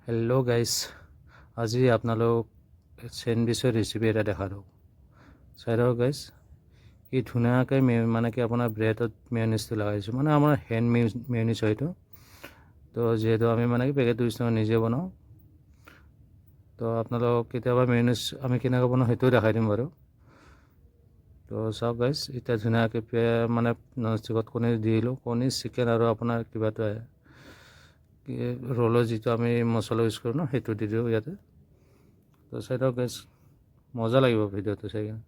Hello' guys, আজি আপোনালোক চেণ্ডউইচৰ recipe এটা দেখালোঁ। চাই লওক গাইজ, কি ধুনীয়াকৈ মানে কি আপোনাৰ ব্ৰেডত মেয়নিজটো লগাইছোঁ, মানে আমাৰ হেণ্ড মেয়নিজ হয় এইটো। তো যিহেতু আমি মানে কি পেকেটটো নিজে বনাওঁ, তো আপোনালোক কেতিয়াবা মেয়নিজ আমি কেনেকৈ বনাওঁ সেইটোও দেখাই দিম বাৰু। তো চাওক গাইজ, এতিয়া ধুনীয়াকৈ মানে ননষ্টিকত কণী দি দিলোঁ। কণী, চিকেন আৰু আপোনাৰ কিবাটো আহে ৰোলৰ যিটো আমি মছলা ইউজ কৰোঁ ন, সেইটো দি দিওঁ ইয়াতে। তো চাই লওক গাইজ, মজা লাগিব ভিডিঅ'টো চাই কিনে।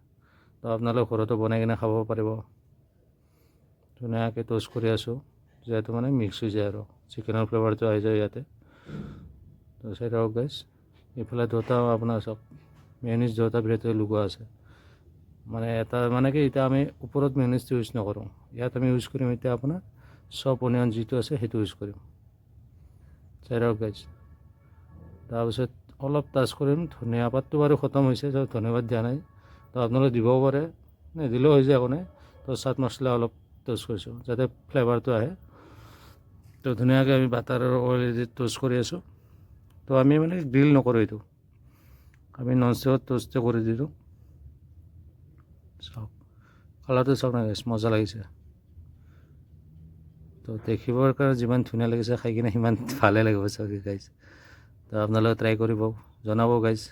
তো আপোনালোক ঘৰতো বনাই কিনে খাব পাৰিব। ধুনীয়াকৈ ট'ষ্ট কৰি আছোঁ, যিহেতু মানে মিক্স হৈ যায় আৰু চিকেনৰ ফ্লেভাৰটো আহি যায় ইয়াতে। তো চাই লওক গাইজ, এইফালে দুটা আপোনাৰ চাওক মেয়নিজ দুটা ব্ৰেডতে লগোৱা আছে। মানে এটা মানে কি এতিয়া আমি ওপৰত মেয়নিজটো ইউজ নকৰোঁ, ইয়াত আমি ইউজ কৰিম এতিয়া আপোনাৰ চপ অনিয়ন যিটো আছে সেইটো ইউজ কৰিম। চাই লওক গাইজ, তাৰপিছত অলপ টাচ কৰিম। ধনিয়া পাতটো বাৰু খতম হৈছে, ধন্যবাদ দিয়া নাই। তো আপোনালোকে দিবও পাৰে, নিদিলেও হৈ যায় একো নাই। তো চাট মছলা অলপ ট'ষ্ট কৰিছোঁ যাতে ফ্লেভাৰটো আহে। তো ধুনীয়াকৈ আমি বাটাৰ আৰু অইল দি ট'ষ্ট কৰি আছোঁ। তো আমি মানে গ্ৰিল নকৰোঁ, এইটো আমি ননষ্টিকত ট'ষ্টে কৰি দিলোঁ। চাওক কালাৰটো চাওক না গাইজ, মজা লাগিছে। তো দেখিবৰ কাৰণে যিমান ধুনীয়া লাগিছে, খাই কিনে সিমান ভালে লাগিব চাগে গাইজ। তো আপোনালোকে ট্ৰাই কৰিব, জনাব গাইজ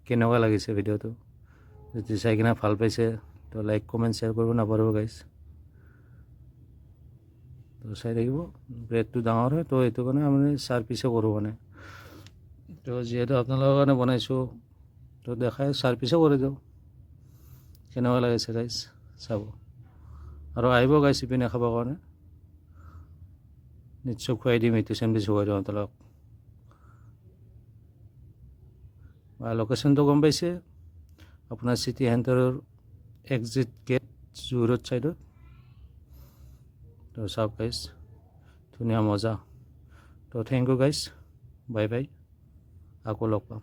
কেনেকুৱা লাগিছে ভিডিঅ'টো। যদি চাই কিনে ভাল পাইছে তো লাইক কমেণ্ট শ্বেয়াৰ কৰিব নাপাহৰিব গাইজ। তো চাই থাকিব, ব্ৰেডটো ডাঙৰ হয় তো এইটো কাৰণে আমি 4 পিছে কৰোঁ মানে। তো যিহেতু আপোনালোকৰ কাৰণে বনাইছোঁ তো দেখাই 4 পিছে কৰি দিওঁ। কেনেকুৱা লাগিছে গাইজ চাব, আৰু আহিব গাইজ ইপিনে খাবৰ কাৰণে। নিশ্চয় খুৱাই দিম, এইটো চেণ্ডউইচ খুৱাই দিওঁ আপোনালোকক। লোকেশ্যনটো গম পাইছে, আপোনাৰ চিটি চেণ্টাৰৰ এক্সিট গেট জু ৰোড ছাইডত। তো চাওক গাইজ, ধুনীয়া মজা। তো thank you guys, bye bye, আকৌ লগ পাম।